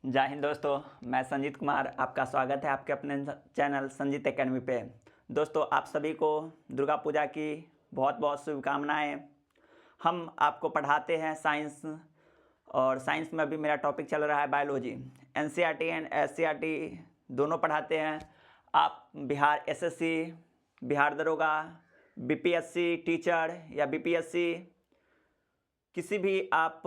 जय हिंद दोस्तों, मैं संजीत कुमार। आपका स्वागत है आपके अपने चैनल संजीत एकेडमी पे। दोस्तों, आप सभी को दुर्गा पूजा की बहुत बहुत शुभकामनाएं। हम आपको पढ़ाते हैं साइंस, और साइंस में अभी मेरा टॉपिक चल रहा है बायोलॉजी। एनसीईआरटी एंड एससीईआरटी दोनों पढ़ाते हैं। आप बिहार एसएससी, बिहार दरोगा, बीपीएससी टीचर या बीपीएससी किसी भी आप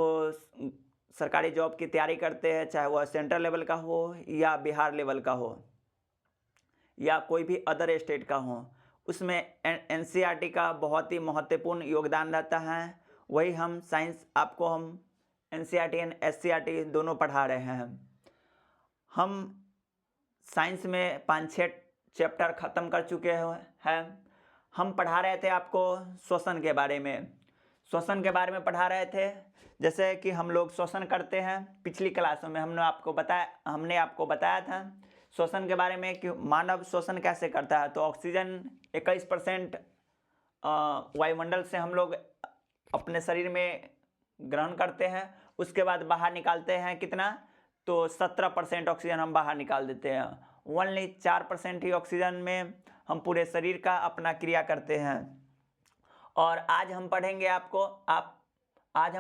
सरकारी जॉब की तैयारी करते हैं, चाहे वह सेंट्रल लेवल का हो या बिहार लेवल का हो या कोई भी अदर स्टेट का हो, उसमें एनसीईआरटी का बहुत ही महत्वपूर्ण योगदान रहता है। वही हम साइंस आपको हम एनसीईआरटी एंड एससीईआरटी दोनों पढ़ा रहे हैं। हम साइंस में 5-6 चैप्टर ख़त्म कर चुके हैं। हम पढ़ा रहे थे आपको श्वसन के बारे में। श्वसन के बारे में पढ़ा रहे थे, जैसे कि हम लोग श्वसन करते हैं। पिछली क्लासों में हमने आपको बताया था श्वसन के बारे में कि मानव श्वसन कैसे करता है। तो ऑक्सीजन 21% वायुमंडल से हम लोग अपने शरीर में ग्रहण करते हैं, उसके बाद बाहर निकालते हैं कितना, तो 17% ऑक्सीजन हम बाहर निकाल देते हैं। ओनली 4% ही ऑक्सीजन में हम पूरे शरीर का अपना क्रिया करते हैं। और आज हम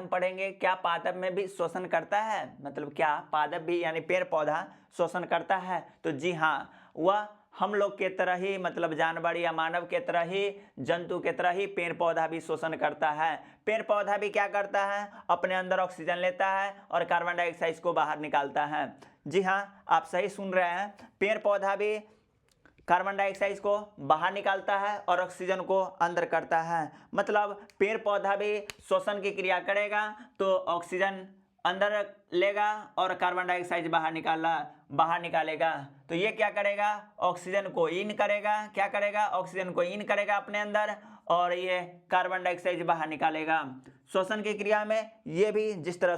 पढ़ेंगे क्या पादप में भी श्वसन करता है, मतलब क्या पादप भी यानी पेड़ पौधा श्वसन करता है। तो जी हाँ, वह हम लोग के तरह ही, मतलब जानवर या मानव के तरह ही, जंतु के तरह ही पेड़ पौधा भी श्वसन करता है। पेड़ पौधा भी क्या करता है, अपने अंदर ऑक्सीजन लेता है और कार्बन डाइऑक्साइड को बाहर निकालता है। जी हाँ, आप सही सुन रहे हैं, पेड़ पौधा भी कार्बन डाइऑक्साइड को बाहर निकालता है और ऑक्सीजन को अंदर करता है। मतलब पेड़ पौधा भी श्वसन की क्रिया करेगा तो ऑक्सीजन अंदर लेगा और कार्बन डाइऑक्साइड बाहर निकालेगा। तो ये क्या करेगा, ऑक्सीजन को इन करेगा। क्या करेगा, ऑक्सीजन को इन करेगा अपने अंदर, और ये कार्बन डाइऑक्साइड बाहर निकालेगा। श्वसन की क्रिया में ये भी जिस तरह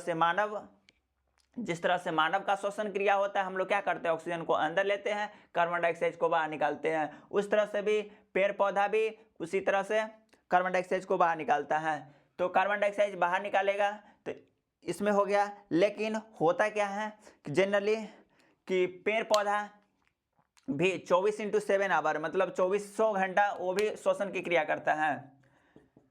से मानव का श्वसन क्रिया होता है, हम लोग क्या करते हैं, ऑक्सीजन को अंदर लेते हैं, कार्बन डाइऑक्साइड को बाहर निकालते हैं। उस तरह से भी पेड़ पौधा भी उसी तरह से कार्बन डाइऑक्साइड को बाहर निकालता है। तो कार्बन डाइऑक्साइड बाहर निकालेगा तो इसमें हो गया। लेकिन होता क्या है कि जनरली कि पेड़ पौधा भी 24/7 आवर, मतलब 2400 घंटा वो भी श्वसन की क्रिया करता है।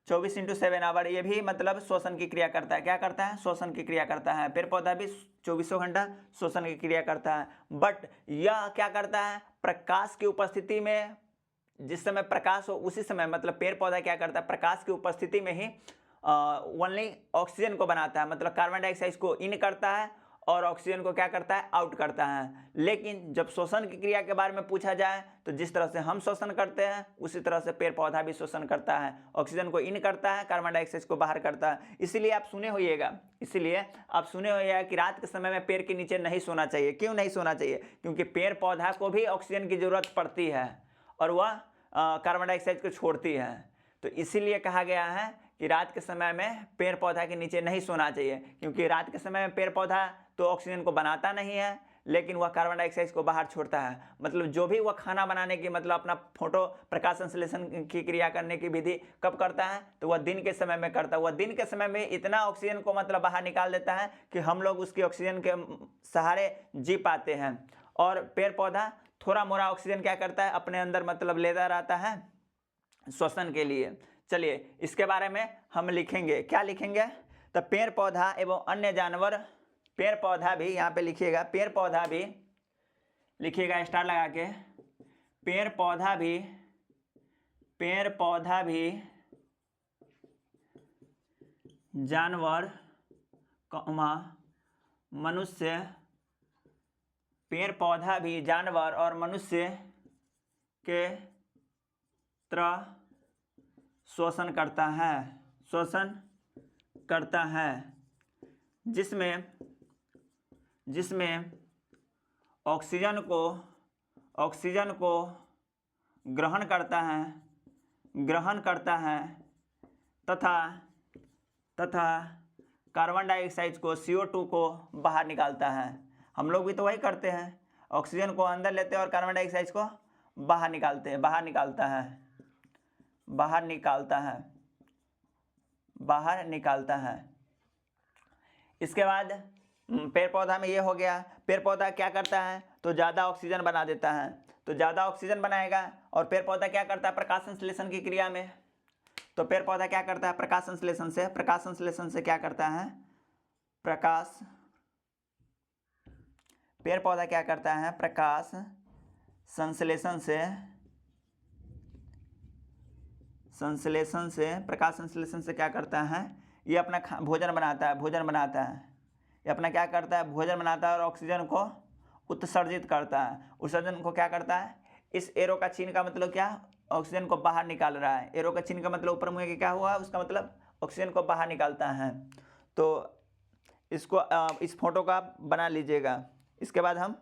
24/7 आवर ये भी मतलब श्वसन की क्रिया करता है। क्या करता है, श्वसन की क्रिया करता है। पेड़ पौधा भी 2400 घंटा श्वसन की क्रिया करता है। बट यह क्या करता है, प्रकाश की उपस्थिति में, जिस समय प्रकाश हो उसी समय, मतलब पेड़ पौधा क्या करता है, प्रकाश की उपस्थिति में ही ओनली ऑक्सीजन को बनाता है, मतलब कार्बन डाइऑक्साइड को इन करता है और ऑक्सीजन को क्या करता है, आउट करता है। लेकिन जब श्वसन की क्रिया के बारे में पूछा जाए तो जिस तरह से हम श्वसन करते हैं उसी तरह से पेड़ पौधा भी श्वसन करता है। ऑक्सीजन को इन करता है, कार्बन डाइऑक्साइड को बाहर करता है। इसीलिए आप सुने होइएगा कि रात के समय में पेड़ के नीचे नहीं सोना चाहिए। क्यों नहीं सोना चाहिए, क्योंकि पेड़ पौधा को भी ऑक्सीजन की जरूरत पड़ती है और वह कार्बन डाइऑक्साइड को छोड़ती है। तो इसीलिए कहा गया है कि रात के समय में पेड़ पौधा के नीचे नहीं सोना चाहिए, क्योंकि रात के समय में पेड़ पौधा तो ऑक्सीजन को बनाता नहीं है, लेकिन वह कार्बन डाइऑक्साइड को बाहर छोड़ता है। मतलब जो भी वह खाना बनाने की, मतलब अपना फोटो प्रकाश संश्लेषण की क्रिया करने की विधि कब करता है, तो वह दिन के समय में करता है। वह दिन के समय में इतना ऑक्सीजन को मतलब बाहर निकाल देता है कि हम लोग उसकी ऑक्सीजन के सहारे जी पाते हैं। और पेड़ पौधा थोड़ा मोड़ा ऑक्सीजन क्या करता है, अपने अंदर मतलब लेता रहता है श्वसन के लिए। चलिए इसके बारे में हम लिखेंगे। क्या लिखेंगे, तो पेड़ पौधा एवं अन्य जानवर, पेड़ पौधा भी यहाँ पे लिखिएगा, पेड़ पौधा भी लिखिएगा स्टार लगा के, पेड़ पौधा भी जानवर मनुष्य, पेड़ पौधा भी जानवर और मनुष्य के तरह श्वसन करता है, जिसमें ऑक्सीजन को ग्रहण करता है तथा कार्बन डाइऑक्साइड को, CO2 को बाहर निकालता है। हम लोग भी तो वही करते हैं, ऑक्सीजन को अंदर लेते हैं और कार्बन डाइऑक्साइड को बाहर निकालता है। इसके बाद पेड़ पौधा में ये हो गया। पेड़ पौधा क्या करता है, तो ज़्यादा ऑक्सीजन बना देता है, तो ज़्यादा ऑक्सीजन बनाएगा। और पेड़ पौधा क्या करता है, प्रकाश संश्लेषण की क्रिया में, तो पेड़ पौधा क्या करता है, प्रकाश संश्लेषण से क्या करता है, पेड़ पौधा क्या करता है, प्रकाश संश्लेषण से क्या करता है, ये अपना भोजन बनाता है। ये अपना क्या करता है, भोजन बनाता है और ऑक्सीजन को उत्सर्जित करता है। उत्सर्जन को क्या करता है, इस एरो का चिन्ह का मतलब क्या, ऑक्सीजन को बाहर निकाल रहा है। एरो का चिन्ह का मतलब ऊपर मुँह के क्या हुआ, उसका मतलब ऑक्सीजन को बाहर निकालता है। तो इसको इस फोटो का बना लीजिएगा। इसके बाद हम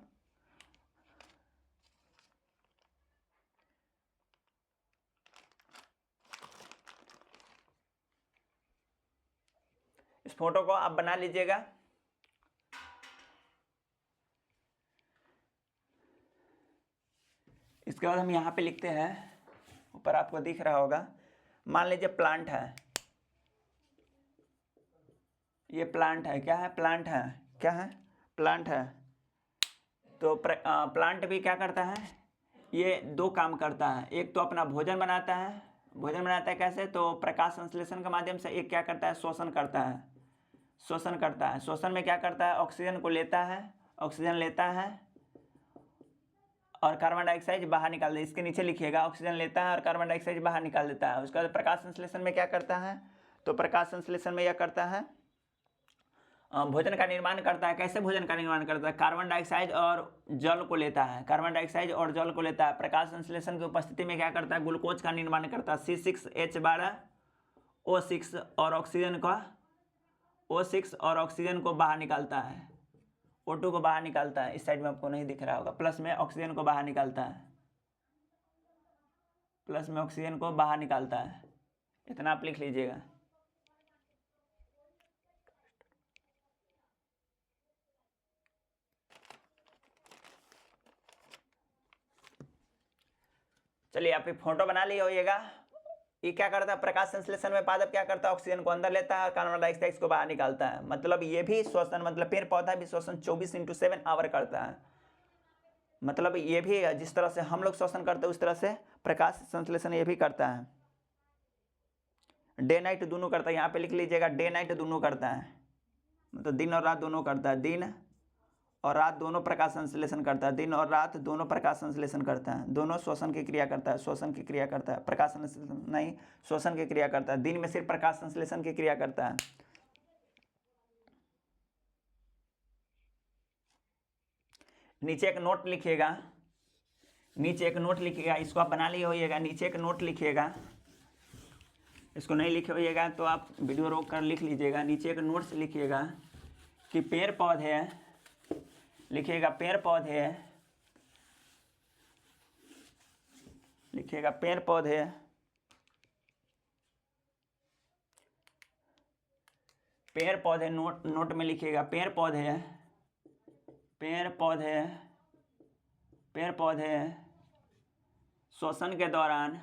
इस फोटो को आप बना लीजिएगा। इसके बाद हम यहाँ पे लिखते हैं, ऊपर आपको दिख रहा होगा, मान लीजिए प्लांट है, ये प्लांट है, क्या है, प्लांट है, क्या है, प्लांट है। तो प्लांट भी क्या करता है, ये दो काम करता है। एक तो अपना भोजन बनाता है कैसे, तो प्रकाश संश्लेषण के माध्यम से। एक क्या करता है, शोषण करता है। शोषण में क्या करता है, ऑक्सीजन को लेता है और कार्बन डाइऑक्साइड बाहर निकाल देता है। इसके नीचे लिखिएगा, ऑक्सीजन लेता है और कार्बन डाइऑक्साइड बाहर निकाल देता है। उसके बाद प्रकाश संश्लेषण में क्या करता है, तो प्रकाश संश्लेषण में यह करता है, भोजन का निर्माण करता है। कैसे भोजन का निर्माण करता है, कार्बन डाइऑक्साइड और जल को लेता है। प्रकाश संश्लेषण की उपस्थिति में क्या करता है, ग्लूकोज का निर्माण करता है, C6H12O6 और ऑक्सीजन को बाहर निकालता है, O2 को बाहर निकालता है। इस साइड में आपको नहीं दिख रहा होगा, प्लस में ऑक्सीजन को बाहर निकालता है, इतना आप लिख लीजिएगा। चलिए आप फोटो बना लिए होइएगा। ये क्या करता है, प्रकाश संश्लेषण में पादप क्या करता है, ऑक्सीजन को अंदर लेता है, कार्बन डाइऑक्साइड को बाहर निकालता है। मतलब ये भी श्वसन, मतलब पेड़ पौधा भी श्वसन 24/7 आवर करता है। मतलब ये भी जिस तरह से हम लोग श्वसन करते हैं उस तरह से प्रकाश संश्लेषण ये भी करता है। डे नाइट दोनों करता है, यहाँ पे लिख लीजिएगा, डे नाइट दोनों करता है, मतलब दिन और रात दोनों करता है। दिन और रात दोनों प्रकाश संश्लेषण करता है, दोनों श्वसन की क्रिया करता है, प्रकाश संश्लेषण नहीं, श्वसन की क्रिया करता है। दिन में सिर्फ प्रकाश संश्लेषण की क्रिया करता है। नीचे एक नोट लिखिएगा, इसको आप बना लिए होइएगा। नीचे एक नोट लिखिएगा, इसको नहीं लिखे होइएगा तो आप वीडियो रोक कर लिख लीजिएगा। नीचे एक नोट्स लिखिएगा कि पेड़ पौधे लिखिएगा, पेड़ पौधे नोट में लिखिएगा, पेड़ पौधे श्वसन के दौरान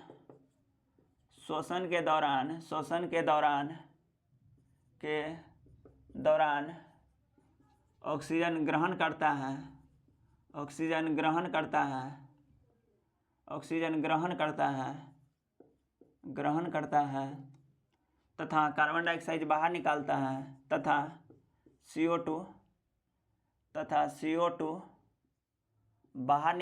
ऑक्सीजन ग्रहण करता है तथा कार्बन डाइऑक्साइड बाहर निकालता है तथा CO2 बाहर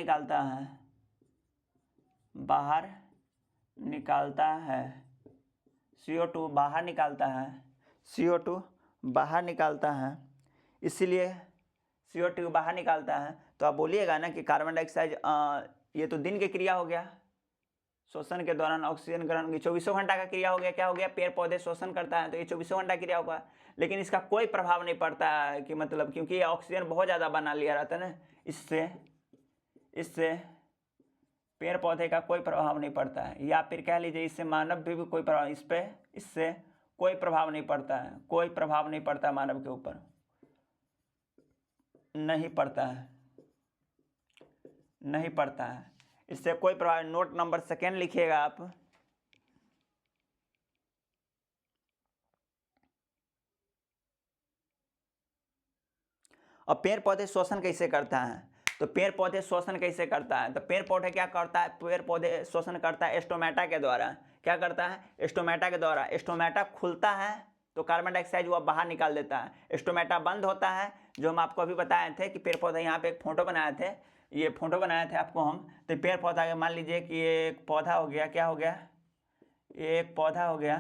निकालता है। इसीलिए CO2 बाहर निकालता है। तो आप बोलिएगा ना कि कार्बन डाइऑक्साइड, ये तो दिन की क्रिया हो गया, श्वसन के दौरान ऑक्सीजन ग्रहण की 24 घंटा का क्रिया हो गया। क्या हो गया, पेड़ पौधे श्वसन करता है तो ये 24 घंटा क्रिया होगा। लेकिन इसका कोई प्रभाव नहीं पड़ता है कि मतलब, क्योंकि ये ऑक्सीजन बहुत ज़्यादा बना लिया रहता है ना, इससे पेड़ पौधे का कोई प्रभाव नहीं पड़ता है। या फिर कह लीजिए इससे मानव भी कोई प्रभाव, इससे कोई प्रभाव नहीं पड़ता है, मानव के ऊपर नहीं पड़ता है, इससे कोई प्रभाव। नोट नंबर 2 लिखिएगा आप, और पेड़ पौधे शोषण कैसे करता है? तो पेड़ पौधे शोषण कैसे करता है? तो पेड़ पौधे क्या करता है? पेड़ पौधे शोषण करता है स्टोमेटा के द्वारा। क्या करता है? स्टोमेटा के द्वारा। स्टोमेटा खुलता है तो कार्बन डाइऑक्साइड वह बाहर निकाल देता है। स्टोमेटा बंद होता है, जो हम आपको अभी बताए थे कि पेड़ पौधे, यहाँ पे एक फोटो बनाए थे, ये फोटो बनाए थे आपको हम। तो पेड़ पौधा, मान लीजिए कि ये एक पौधा हो गया, क्या हो गया? ये एक पौधा हो गया,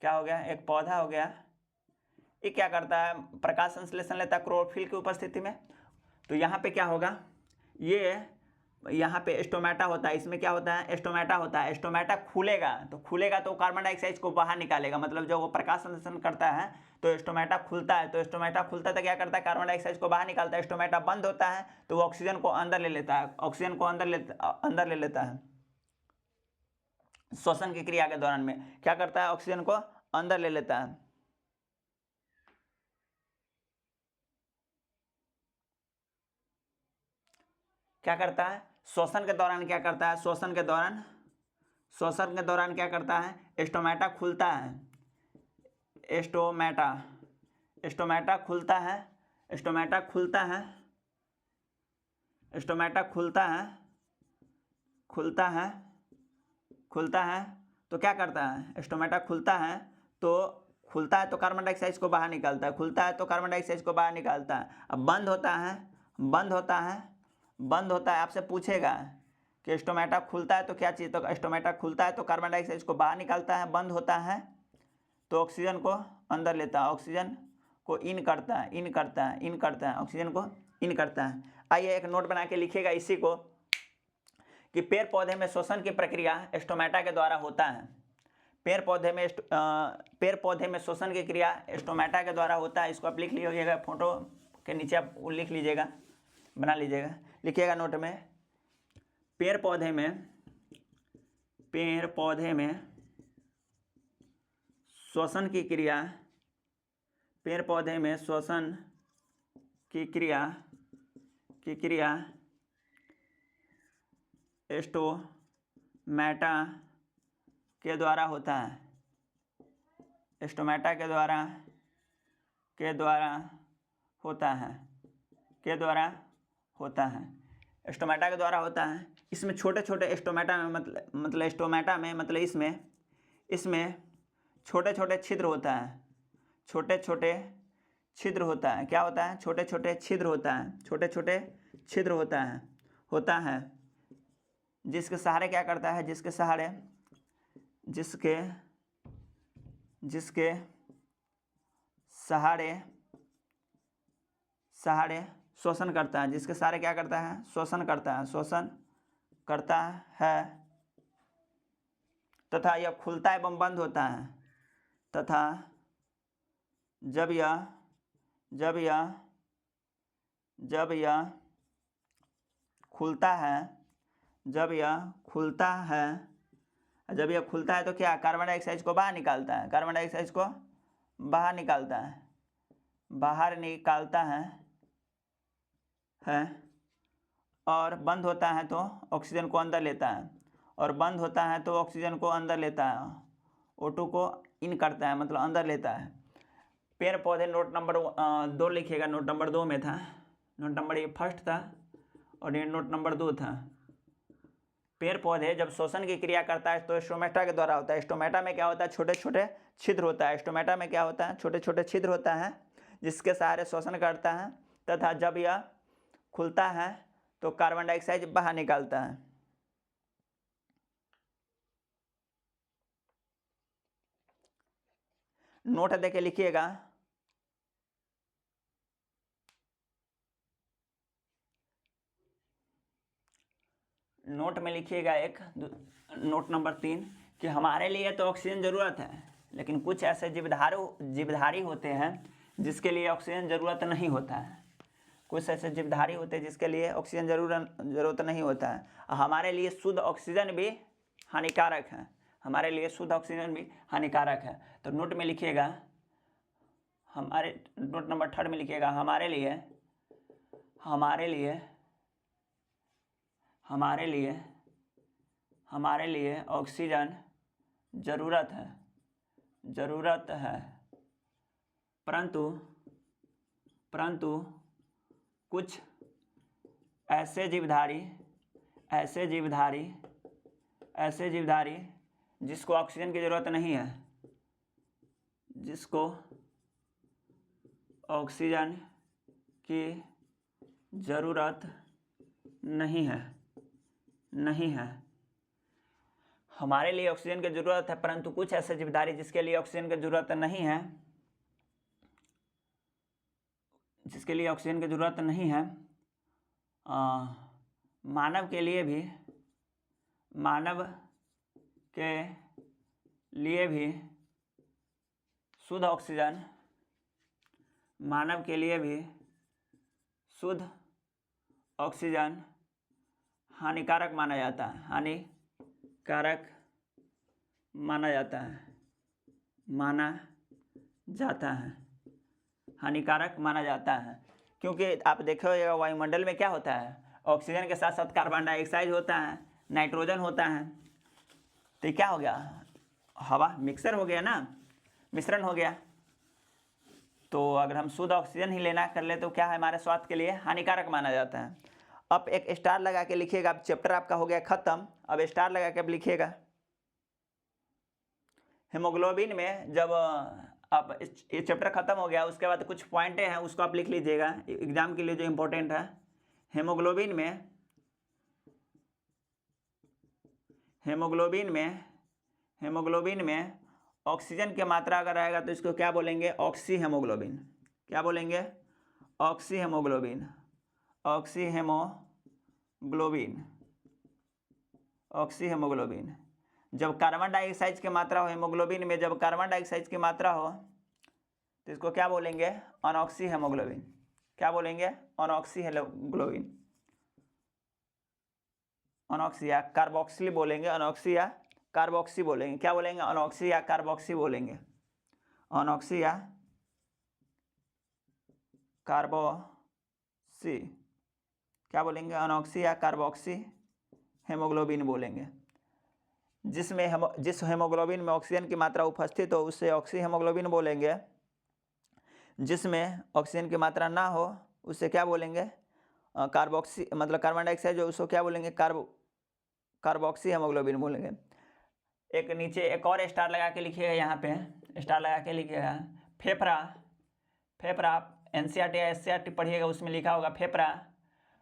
क्या हो गया? एक पौधा हो गया। ये क्या करता है? प्रकाश संश्लेषण लेता है क्लोरोफिल की उपस्थिति में। तो यहाँ पे क्या होगा? ये यहाँ पे स्टोमेटा होता है, इसमें क्या होता है? स्टोमेटा होता है। स्टोमेटा खुलेगा तो कार्बन डाइऑक्साइड को बाहर निकालेगा, मतलब जब वो प्रकाश संश्लेषण करता है तो स्टोमेटा खुलता है। तो स्टोमेटा खुलता है तो क्या करता है? कार्बन डाइऑक्साइड को बाहर निकालता है। स्टोमेटा बंद होता है तो वो ऑक्सीजन को अंदर ले लेता है, ऑक्सीजन को अंदर ले लेता है। श्वसन की क्रिया के दौरान में क्या करता है? ऑक्सीजन को अंदर ले लेता है। क्या करता है? श्वसन के दौरान क्या करता है? श्वसन के दौरान क्या करता है? स्टोमेटा खुलता है। स्टोमेटा खुलता है। स्टोमेटा खुलता है। तो क्या करता है? स्टोमेटा खुलता है तो कार्बन डाइऑक्साइड को बाहर निकालता है। अब बंद होता है। आपसे पूछेगा कि स्टोमेटा खुलता है तो क्या चीज़? तो स्टोमेटा खुलता है तो कार्बन डाइऑक्साइड को बाहर निकालता है। बंद होता है तो ऑक्सीजन को अंदर लेता है, ऑक्सीजन को इन करता है, ऑक्सीजन को इन करता है। आइए एक नोट बना के लिखिएगा इसी को, कि पेड़ पौधे में श्वसन की प्रक्रिया स्टोमेटा के द्वारा होता है। पेड़ पौधे में श्वसन की क्रिया स्टोमेटा के द्वारा होता है। इसको आप लिख लीजिएगा, फोटो के नीचे आप लिख लीजिएगा, बना लीजिएगा, लिखिएगा नोट में। पेड़ पौधे में श्वसन की क्रिया, पेड़ पौधे में श्वसन की क्रिया स्टोमेटा के द्वारा होता है। स्टोमेटा के द्वारा होता है। इसमें छोटे छोटे स्टोमेटा में मतलब इसमें छोटे छोटे छिद्र होता है। क्या होता है? छोटे छोटे छिद्र होता है, जिसके सहारे क्या करता है? जिसके सहारे श्वसन करता है। जिसके सहारे क्या करता है? श्वसन करता है तथा यह खुलता एवं बंद होता है। तथा जब यह खुलता है तो क्या? कार्बन डाइऑक्साइड को बाहर निकालता है। और बंद होता है तो ऑक्सीजन को अंदर लेता है। O2 को इन करता है, मतलब अंदर लेता है। पेड़ पौधे, नोट नंबर 2 लिखिएगा, नोट नंबर 2 में था। नोट नंबर ये फर्स्ट था और ये नोट नंबर 2 था। पेड़ पौधे जब श्वसन की क्रिया करता है तो स्टोमेटा के द्वारा होता है। स्टोमेटा में क्या होता है? छोटे छोटे छिद्र होता है। जिसके सहारे श्वसन करता है तथा जब यह खुलता है तो कार्बन डाइऑक्साइड बाहर निकालता है। नोट देके लिखिएगा। नोट में लिखिएगा एक नोट नंबर 3 कि हमारे लिए तो ऑक्सीजन ज़रूरत है, लेकिन कुछ ऐसे जीवधारी होते हैं जिसके लिए ऑक्सीजन ज़रूरत नहीं होता है। जिसके लिए ऑक्सीजन ज़रूरत नहीं होता है। हमारे लिए शुद्ध ऑक्सीजन भी हानिकारक है। तो नोट में लिखिएगा, नोट नंबर 3 में लिखिएगा, हमारे लिए हमारे लिए ऑक्सीजन ज़रूरत है, परंतु कुछ ऐसे जीवधारी जिसको ऑक्सीजन की ज़रूरत नहीं है, जिसको ऑक्सीजन की ज़रूरत नहीं है। हमारे लिए ऑक्सीजन की ज़रूरत है, परंतु कुछ ऐसे जीवधारी जिसके लिए ऑक्सीजन की ज़रूरत नहीं है, मानव के लिए भी शुद्ध ऑक्सीजन हानिकारक माना जाता है, हानिकारक माना जाता है, क्योंकि आप देखोगे वायुमंडल में क्या होता है, ऑक्सीजन के साथ साथ कार्बन डाइऑक्साइड होता है, नाइट्रोजन होता है। तो ये क्या हो गया, हवा मिक्सर हो गया ना, मिश्रण हो गया। तो अगर हम शुद्ध ऑक्सीजन ही लेना कर ले तो क्या है, हमारे स्वास्थ्य के लिए हानिकारक माना जाता है। अब एक स्टार लगा के लिखिएगा। अब चैप्टर आपका हो गया खत्म। अब स्टार लगा के अब लिखिएगा। हेमोग्लोबिन में जब आप ये चैप्टर खत्म हो गया, उसके बाद कुछ पॉइंटें हैं उसको आप लिख लीजिएगा एग्जाम के लिए जो इम्पोर्टेंट है। हेमोग्लोबिन में ऑक्सीजन की मात्रा अगर आएगा तो इसको क्या बोलेंगे, ऑक्सी हेमोग्लोबिन। क्या बोलेंगे, ऑक्सी हेमोग्लोबिन। जब कार्बन डाइऑक्साइड की मात्रा हो हेमोग्लोबिन में, जब कार्बन डाइऑक्साइड की मात्रा हो तो इसको क्या बोलेंगे, अनऑक्सी हेमोग्लोबिन। क्या बोलेंगे, अनऑक्सी हेमोग्लोबिन। अनऑक्सी या कार्बोक्सिल बोलेंगे, अनऑक्सी या कार्बोक्सी बोलेंगे। क्या बोलेंगे, अनऑक्सी या कार्बोक्सी बोलेंगे। अनऑक्सी या कार्बोक्सी क्या बोलेंगे, अनऑक्सी या कार्बोक्सी हेमोग्लोबिन बोलेंगे। जिस हेमोग्लोबिन में ऑक्सीजन की मात्रा उपस्थित हो उसे ऑक्सी हेमोग्लोबिन बोलेंगे। जिसमें ऑक्सीजन की मात्रा ना हो उसे क्या बोलेंगे, कार्बोक्सी, मतलब कार्बन डाइऑक्साइड जो, उसको क्या बोलेंगे, कार्बोक्सी हेमोग्लोबिन बोलेंगे। एक नीचे एक और स्टार लगा के लिखिएगा, यहाँ पे स्टार लगा के लिखिएगा। फेफड़ा एनसीईआरटी या एससीईआरटी पढ़िएगा, उसमें लिखा होगा फेफड़ा।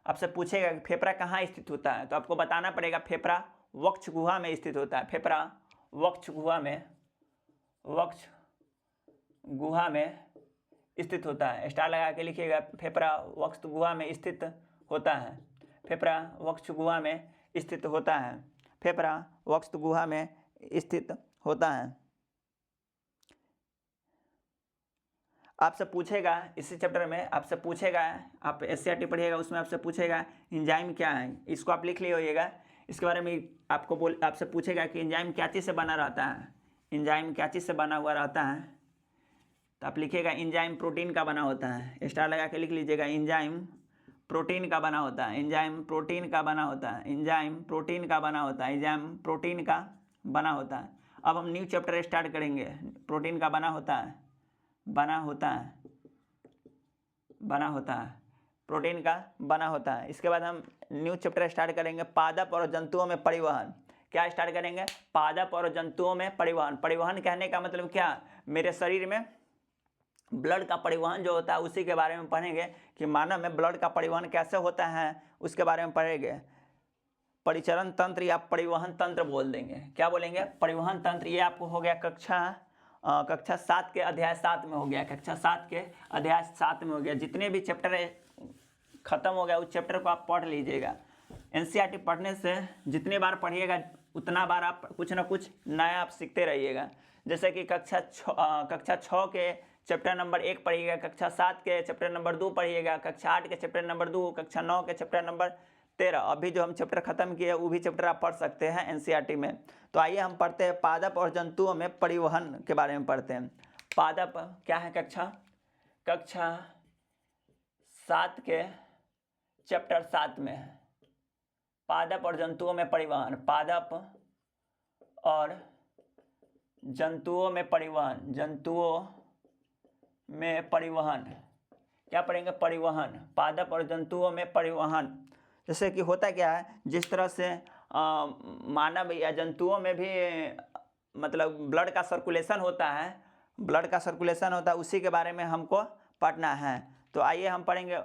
आपसे पूछेगा कि फेफड़ा कहाँ स्थित होता है, तो आपको बताना पड़ेगा फेफड़ा वक्ष गुहा में स्थित होता है। फेफड़ा वक्ष गुहा में स्थित होता है। स्टार लगा के लिखिएगा, फेफड़ा वक्ष गुहा में स्थित होता है। फेफड़ा वक्ष गुहा में स्थित होता है। फेफड़ा वक्ष गुहा में स्थित होता है। आपसे पूछेगा इसी चैप्टर में, आपसे पूछेगा, आप एससीईआरटी पढ़िएगा, उसमें आपसे पूछेगा एंजाइम क्या है, इसको आप लिख लिए होइएगा। इसके बारे में आपसे पूछेगा कि एंजाइम क्या चीज़ से बना रहता है, एंजाइम क्या चीज़ से बना हुआ रहता है, तो आप लिखिएगा एंजाइम प्रोटीन का बना होता है। स्टार लगा के लिख लीजिएगा, एंजाइम प्रोटीन का बना होता है। एंजाइम प्रोटीन का बना होता है। एंजाइम प्रोटीन का बना होता है। एंजाइम प्रोटीन का बना होता है। अब हम न्यू चैप्टर स्टार्ट करेंगे। प्रोटीन का बना होता है, प्रोटीन का बना होता है। इसके बाद हम न्यू चैप्टर स्टार्ट करेंगे, पादप और जंतुओं में परिवहन। क्या स्टार्ट करेंगे, पादप और जंतुओं में परिवहन। परिवहन कहने का मतलब क्या, मेरे शरीर में ब्लड का परिवहन जो होता है उसी के बारे में पढ़ेंगे कि मानव में ब्लड का परिवहन कैसे होता है, उसके बारे में पढ़ेंगे। परिचरण तंत्र या परिवहन तंत्र बोल देंगे। क्या बोलेंगे, परिवहन तंत्र। ये आपको हो गया कक्षा 7 के अध्याय 7 में हो गया। कक्षा 7 के अध्याय 7 में हो गया। जितने भी चैप्टर खत्म हो गया उस चैप्टर को आप पढ़ लीजिएगा। एनसीईआरटी पढ़ने से जितने बार पढ़िएगा उतना बार आप कुछ ना कुछ नया आप सीखते रहिएगा। जैसे कि कक्षा 6 के चैप्टर नंबर 1 पढ़िएगा, कक्षा 7 के चैप्टर नंबर 2 पढ़िएगा, कक्षा 8 के चैप्टर नंबर 2, कक्षा 9 के चैप्टर नंबर 13। अभी जो हम चैप्टर खत्म किए वो भी चैप्टर आप पढ़ सकते हैं एनसीईआरटी में। तो आइए हम पढ़ते हैं पादप और जंतुओं में परिवहन के बारे में पढ़ते हैं। पादप क्या है, कक्षा 7 के चैप्टर 7 में पादप और जंतुओं में परिवहन। पादप और जंतुओं में परिवहन, जंतुओं में परिवहन, क्या पढ़ेंगे, परिवहन, पादप और जंतुओं में परिवहन। जैसे कि होता क्या है, जिस तरह से मानव या जंतुओं में भी मतलब ब्लड का सर्कुलेशन होता है, ब्लड का सर्कुलेशन होता है, उसी के बारे में हमको पढ़ना है। तो आइए हम पढ़ेंगे।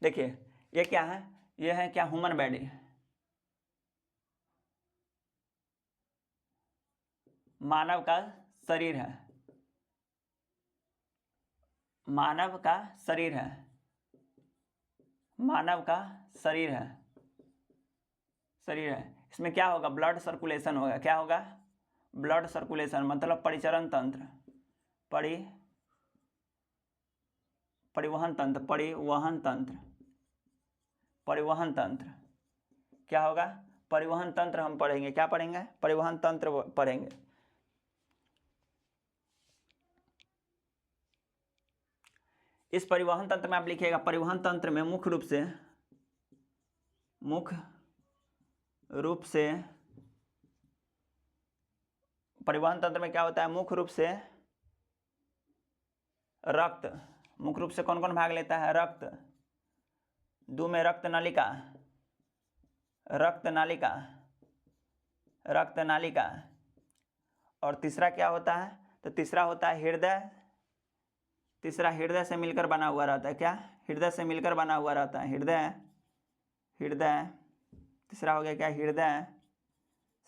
देखिए ये क्या है, ये है क्या, ह्यूमन बॉडी, मानव का शरीर है, मानव का शरीर है, मानव का शरीर है, शरीर है। इसमें क्या होगा, ब्लड सर्कुलेशन होगा, क्या होगा, ब्लड सर्कुलेशन, मतलब परिचरण तंत्र, परिवहन तंत्र, परिवहन तंत्र, परिवहन तंत्र क्या होगा, परिवहन तंत्र हम पढ़ेंगे। क्या पढ़ेंगे, परिवहन तंत्र पढ़ेंगे। इस परिवहन तंत्र में आप लिखिएगा, परिवहन तंत्र में मुख्य रूप से परिवहन तंत्र में क्या होता है, मुख्य रूप से रक्त, मुख्य रूप से कौन कौन भाग लेता है, रक्त, दो में रक्त नलिका, रक्त नालिका, रक्त नालिका, और तीसरा क्या होता है, तो तीसरा होता है हृदय, तीसरा हृदय से मिलकर बना हुआ रहता है, क्या, हृदय से मिलकर बना हुआ रहता है, हृदय, हृदय, तीसरा हो गया क्या, हृदय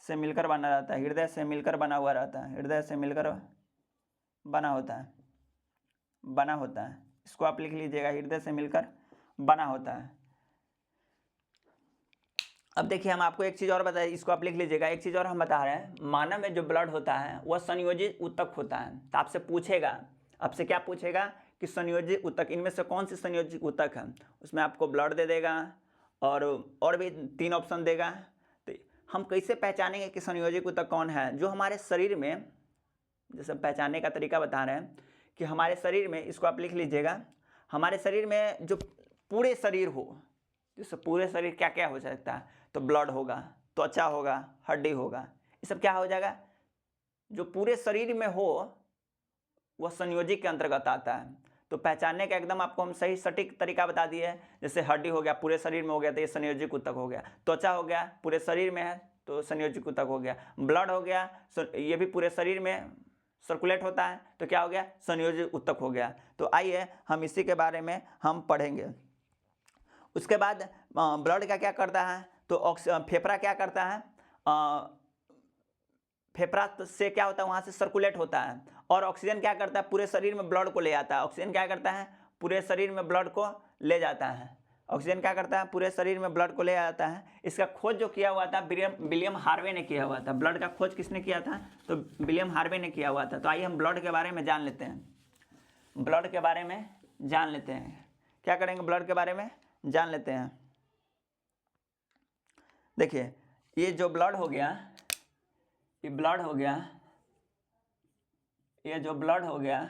से मिलकर बना रहता है, हृदय से मिलकर बना हुआ रहता है, हृदय से मिलकर बना होता है, बना होता है। इसको आप लिख लीजिएगा, हृदय से मिलकर बना होता है। अब देखिए हम आपको एक चीज़ और बताइए, इसको आप लिख लीजिएगा, एक चीज़ और हम बता रहे हैं, मानव में जो ब्लड होता है वह संयोजित ऊतक होता है। तो आपसे पूछेगा, आपसे क्या पूछेगा कि संयोजित ऊतक, इनमें से कौन सी संयोजित ऊतक है, उसमें आपको ब्लड दे देगा और भी 3 ऑप्शन देगा। तो हम कैसे पहचानेंगे कि संयोजित ऊतक कौन है, जो हमारे शरीर में, जैसे पहचानने का तरीका बता रहे हैं कि हमारे शरीर में, इसको आप लिख लीजिएगा, हमारे शरीर में जो पूरे शरीर हो, जैसे पूरे शरीर क्या क्या हो सकता है, तो ब्लड होगा, त्वचा होगा, हड्डी होगा, ये सब क्या हो जाएगा, जो पूरे शरीर में हो वह संयोजी के अंतर्गत आता है। तो पहचानने का एकदम आपको हम सही सटीक तरीका बता दिए हैं। जैसे हड्डी हो गया, पूरे शरीर में हो गया तो ये संयोजिक ऊतक हो गया, त्वचा हो गया पूरे शरीर में है तो संयोजिक ऊतक हो गया, ब्लड हो गया ये भी पूरे शरीर में सर्कुलेट होता है तो क्या हो गया, संयोजित ऊतक हो गया। तो आइए हम इसी के बारे में हम पढ़ेंगे। उसके बाद ब्लड का क्या करता है, तो फेफड़ा क्या करता है, फेफड़ा से क्या होता है, वहाँ से सर्कुलेट होता है, और ऑक्सीजन क्या करता है, पूरे शरीर में ब्लड को ले आता है, ऑक्सीजन क्या करता है, पूरे शरीर में ब्लड को ले जाता है, ऑक्सीजन क्या करता है, पूरे शरीर में ब्लड को ले आता है। इसका खोज जो किया हुआ था विलियम हार्वे ने किया हुआ था। ब्लड का खोज किसने किया था, तो विलियम हार्वे ने किया हुआ था। तो आइए हम ब्लड के बारे में जान लेते हैं, ब्लड के बारे में जान लेते हैं। क्या करेंगे, ब्लड के बारे में जान लेते हैं। देखिए ये जो ब्लड हो गया, ये ब्लड हो गया, ये जो ब्लड हो गया,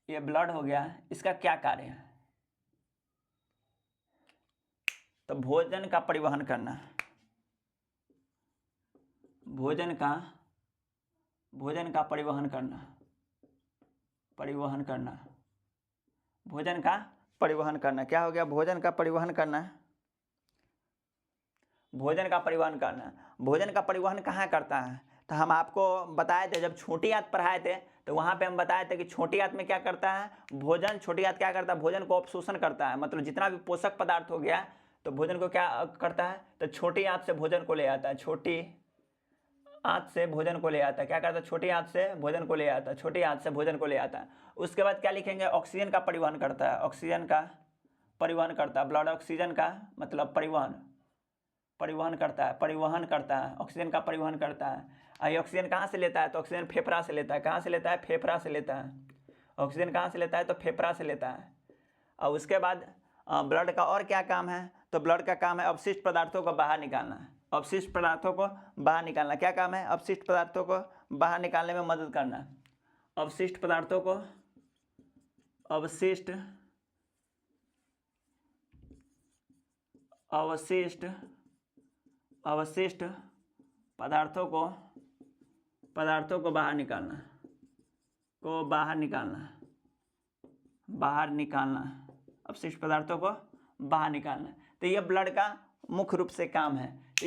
ये ब्लड हो गया, इसका क्या कार्य है, तो भोजन का परिवहन करना, भोजन का परिवहन करना, परिवहन करना, भोजन का परिवहन करना। क्या हो गया, भोजन का परिवहन करना, भोजन का परिवहन करना। भोजन का परिवहन कहाँ करता है, तो हम आपको बताए थे जब छोटी आंत पढ़ाए थे, तो वहाँ पे हम बताए थे कि छोटी आंत में क्या करता है, भोजन, छोटी आंत क्या करता है, भोजन को अवशोषण करता है, मतलब जितना भी पोषक पदार्थ हो गया तो भोजन को क्या करता है, तो छोटी आंत से भोजन को ले आता है, छोटी आंत से भोजन को ले आता है। क्या करता है, छोटी आंत से भोजन को ले आता है, छोटी आंत से भोजन को ले आता है। उसके बाद क्या लिखेंगे, ऑक्सीजन का परिवहन करता है, ऑक्सीजन का परिवहन करता है, ब्लड ऑक्सीजन का मतलब परिवहन करता है, परिवहन करता है, ऑक्सीजन का परिवहन करता है। ये ऑक्सीजन कहाँ से लेता है, तो ऑक्सीजन फेफड़ा से लेता है। कहाँ से लेता है, फेफड़ा से लेता है। ऑक्सीजन कहाँ से लेता है, तो फेफड़ा से लेता है। और उसके बाद ब्लड का और क्या काम है, तो ब्लड का काम है अवशिष्ट पदार्थों को बाहर निकालना, अवशिष्ट पदार्थों को बाहर निकालना। क्या काम है, अवशिष्ट पदार्थों को बाहर निकालने में मदद करना, अवशिष्ट पदार्थों को, अवशिष्ट अवशिष्ट पदार्थों को बाहर निकालना, अवशिष्ट पदार्थों को बाहर निकालना। तो ये ब्लड का मुख्य रूप से काम है। तो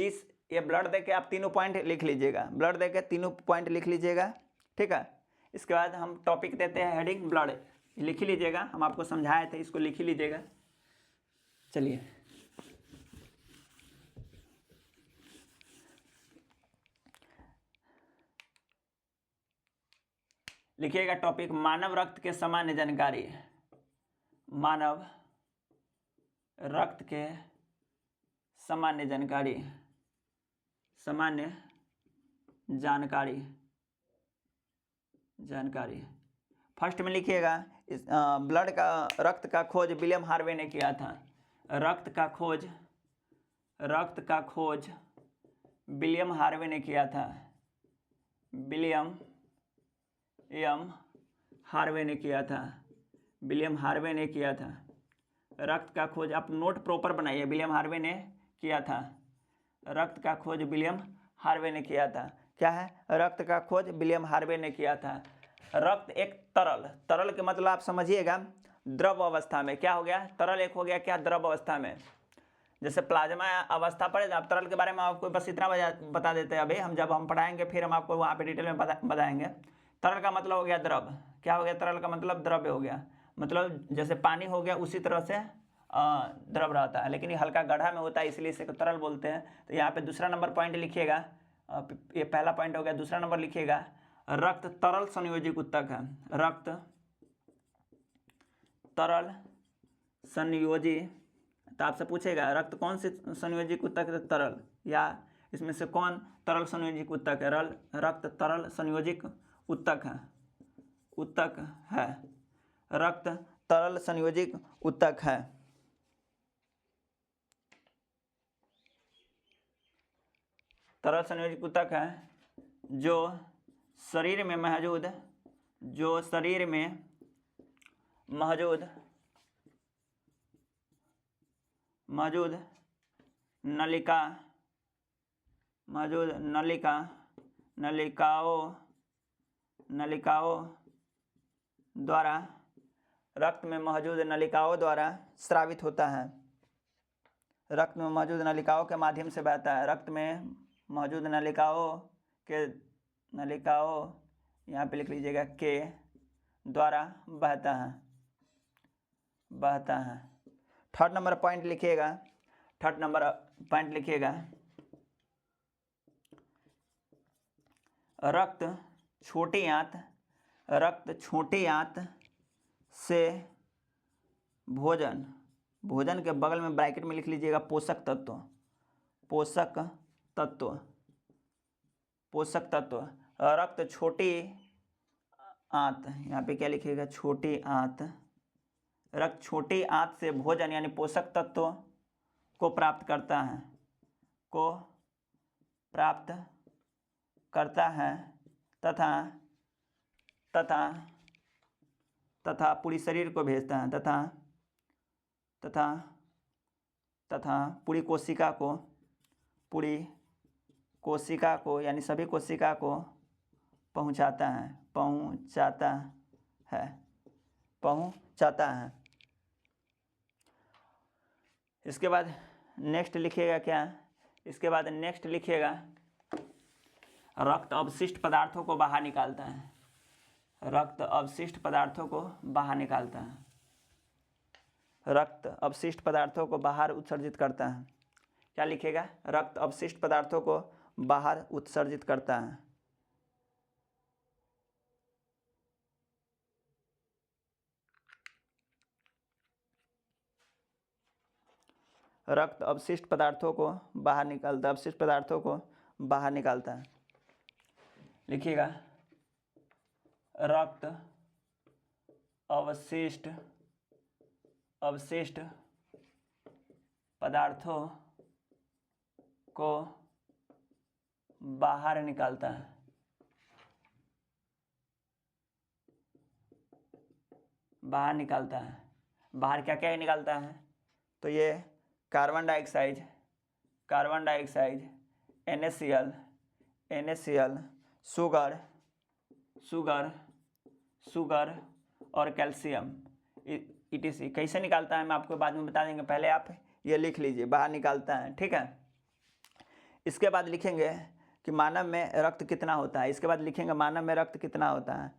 ये ब्लड देके आप तीनों पॉइंट लिख लीजिएगा, ब्लड देके तीनों पॉइंट लिख लीजिएगा, ठीक है। इसके बाद हम टॉपिक देते हैं हेडिंग ब्लड, लिख ही लीजिएगा, हम आपको समझाए थे, इसको लिख ही लीजिएगा। चलिए लिखिएगा टॉपिक मानव रक्त के सामान्य जानकारी, मानव रक्त के सामान्य जानकारी। फर्स्ट में लिखिएगा ब्लड का रक्त का खोज विलियम हार्वे ने किया था। रक्त का खोज विलियम हार्वे ने किया था। विलियम हार्वे ने किया था। रक्त का खोज, आप नोट प्रॉपर बनाइए, विलियम हार्वे ने किया था। रक्त का खोज विलियम हार्वे ने किया था। क्या है? रक्त का खोज विलियम हार्वे ने किया था। रक्त एक तरल के मतलब आप समझिएगा द्रव अवस्था में। क्या हो गया? तरल एक हो गया क्या? द्रव अवस्था में। जैसे प्लाज्मा अवस्था पर, आप तरल के बारे में आपको बस इतना बता देते हैं। अभी हम जब पढ़ाएंगे फिर हम आपको वहाँ पे डिटेल में बताएंगे। तरल का मतलब हो गया द्रव। क्या हो गया? तरल का मतलब द्रव्य हो गया। मतलब जैसे पानी हो गया उसी तरह से द्रव रहता है, लेकिन ये हल्का गड्ढा में होता है इसलिए इसे तरल बोलते हैं। तो यहाँ पे दूसरा नंबर पॉइंट लिखिएगा, ये पहला पॉइंट हो गया। दूसरा नंबर लिखिएगा रक्त तरल संयोजिक उत्तक है। रक्त तरल संयोजी, तो आपसे पूछेगा रक्त कौन से संयोजिक उत्तक है? तरल, या इसमें से कौन तरल संयोजिक उत्तक है? रक्त तरल संयोजिक उत्तक है। रक्त तरल संयोजिक उत्तक है। तरल संयोजिक उत्तक है जो शरीर में मौजूद नलिकाओं द्वारा, रक्त में मौजूद नलिकाओं द्वारा स्रावित होता है। रक्त में मौजूद नलिकाओं के माध्यम से बहता है। रक्त में मौजूद नलिकाओं, यहाँ पे लिख लीजिएगा, के द्वारा बहता है। थर्ड नंबर पॉइंट लिखिएगा, रक्त छोटी आंत से भोजन के बगल में ब्रैकेट में लिख लीजिएगा पोषक तत्व। रक्त छोटी आंत, यहाँ पे क्या लिखिएगा? छोटी आंत। रक्त छोटी आंत से भोजन यानी पोषक तत्व को प्राप्त करता है तथा पूरी शरीर को भेजता है, तथा पूरी कोशिका को यानी सभी कोशिका को पहुंचाता है। इसके बाद नेक्स्ट लिखिएगा क्या? इसके बाद नेक्स्ट लिखिएगा रक्त अवशिष्ट पदार्थों को बाहर निकालता है। रक्त अवशिष्ट पदार्थों को बाहर निकालता है। रक्त अवशिष्ट पदार्थों को बाहर उत्सर्जित करता है। क्या लिखिएगा? रक्त अवशिष्ट पदार्थों को बाहर उत्सर्जित करता है। रक्त अवशिष्ट पदार्थों को बाहर निकालता है। लिखिएगा रक्त अवशिष्ट पदार्थों को बाहर निकालता है। बाहर क्या क्या निकालता है? तो ये कार्बन डाइऑक्साइड, NaCl, शुगर और कैल्शियम ETC। कैसे निकालता है मैं आपको बाद में बता देंगे, पहले आप ये लिख लीजिए, बाहर निकालता है, ठीक है। इसके बाद लिखेंगे कि मानव में रक्त कितना होता है। इसके बाद लिखेंगे मानव में रक्त कितना होता है।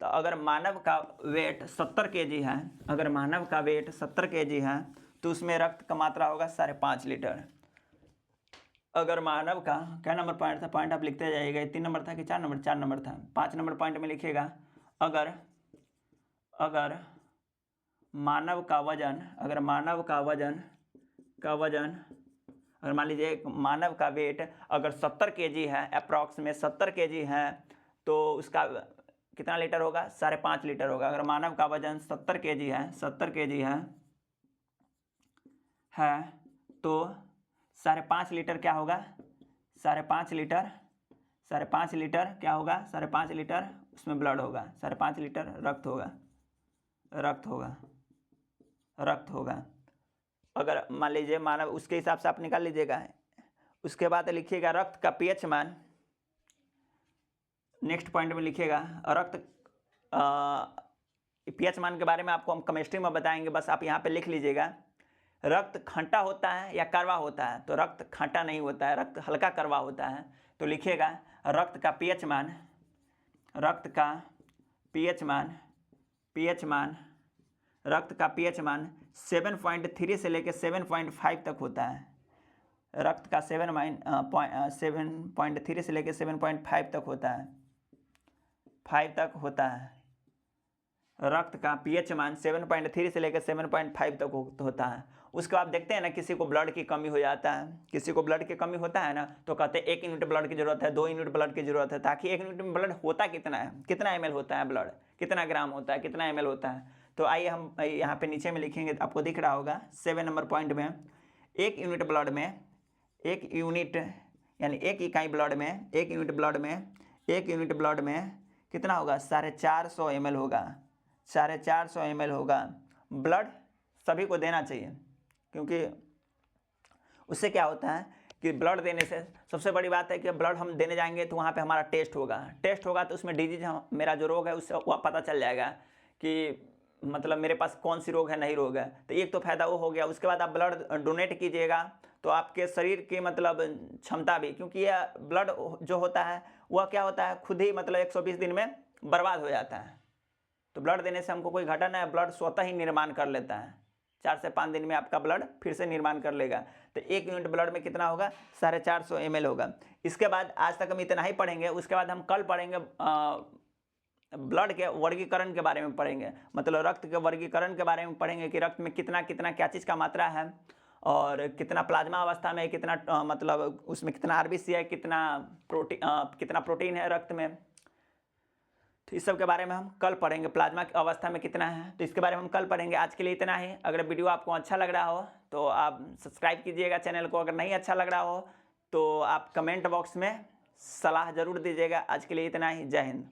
तो अगर मानव का वेट 70 kg है, अगर मानव का वेट 70 kg है तो उसमें रक्त का मात्रा होगा 5.5 लीटर। अगर मानव का क्या नंबर पॉइंट था, पॉइंट आप लिखते जाइएगा, 3 नंबर था कि 4 नंबर, 4 नंबर था। 5 नंबर पॉइंट में लिखिएगा अगर मानव का वजन, अगर मान लीजिए मानव का वेट अगर 70 kg है, अप्रॉक्स में 70 kg है, तो उसका कितना लीटर होगा, 5.5 लीटर होगा। अगर मानव का वजन 70 kg है, 70 kg है तो 5.5 लीटर क्या होगा, 5.5 लीटर क्या होगा, 5.5 लीटर उसमें ब्लड होगा, 5.5 लीटर रक्त होगा। अगर मान लीजिए मानव, उसके हिसाब से आप निकाल लीजिएगा। उसके बाद लिखिएगा रक्त का pH मान। नेक्स्ट पॉइंट में लिखिएगा रक्त pH मान के बारे में आपको हम केमिस्ट्री में बताएंगे, बस आप यहाँ पे लिख लीजिएगा। रक्त खट्टा होता है या कड़वा होता है, तो रक्त खट्टा नहीं होता है, रक्त हल्का कड़वा होता है। तो लिखिएगा रक्त का pH मान, रक्त का pH मान 7.3 से लेकर 7.5 तक होता है। रक्त का 7.3 से लेकर 7.5 तक होता है, 5 तक होता है। रक्त का pH मान 7.3 से लेकर 7.5 तक होता है। उसके बाद देखते हैं ना, किसी को ब्लड की कमी हो जाता है, किसी को ब्लड की कमी होता है ना, तो कहते हैं 1 यूनिट ब्लड की जरूरत है, 2 यूनिट ब्लड की जरूरत है, ताकि 1 यूनिट में ब्लड होता कितना है, कितना ml होता है ब्लड, कितना ग्राम होता है, कितना ml होता है। तो आइए हम यहाँ पे नीचे में लिखेंगे, आपको दिख रहा होगा 7 नंबर पॉइंट में, 1 यूनिट ब्लड में, 1 यूनिट यानी 1 इकाई ब्लड में, 1 यूनिट ब्लड में कितना होगा, 450 ml होगा, 450 ml होगा। ब्लड सभी को देना चाहिए, क्योंकि उससे क्या होता है कि ब्लड देने से सबसे बड़ी बात है कि ब्लड हम देने जाएंगे तो वहाँ पे हमारा टेस्ट होगा तो उसमें डिजीज, मेरा जो रोग है उससे वह पता चल जाएगा कि मतलब मेरे पास कौन सी रोग है, नहीं रोग है। तो एक तो फायदा वो हो गया। उसके बाद आप ब्लड डोनेट कीजिएगा तो आपके शरीर की मतलब क्षमता भी, क्योंकि यह ब्लड जो होता है वह क्या होता है, खुद ही मतलब 120 दिन में बर्बाद हो जाता है। तो ब्लड देने से हमको कोई घाटा नहीं है, ब्लड स्वतः ही निर्माण कर लेता है, 4 से 5 दिन में आपका ब्लड फिर से निर्माण कर लेगा। तो 1 यूनिट ब्लड में कितना होगा, 450 ml होगा। इसके बाद आज तक हम इतना ही पढ़ेंगे। उसके बाद हम कल पढ़ेंगे ब्लड के वर्गीकरण के बारे में पढ़ेंगे, मतलब रक्त के वर्गीकरण के बारे में पढ़ेंगे कि रक्त में कितना क्या चीज़ का मात्रा है, और कितना प्लाज्मा अवस्था में, कितना मतलब उसमें कितना RBC है, कितना प्रोटीन है रक्त में। तो इस सब के बारे में हम कल पढ़ेंगे, प्लाज्मा की अवस्था में कितना है, तो इसके बारे में हम कल पढ़ेंगे। आज के लिए इतना ही। अगर वीडियो आपको अच्छा लग रहा हो तो आप सब्सक्राइब कीजिएगा चैनल को, अगर नहीं अच्छा लग रहा हो तो आप कमेंट बॉक्स में सलाह ज़रूर दीजिएगा। आज के लिए इतना ही। जय हिंद।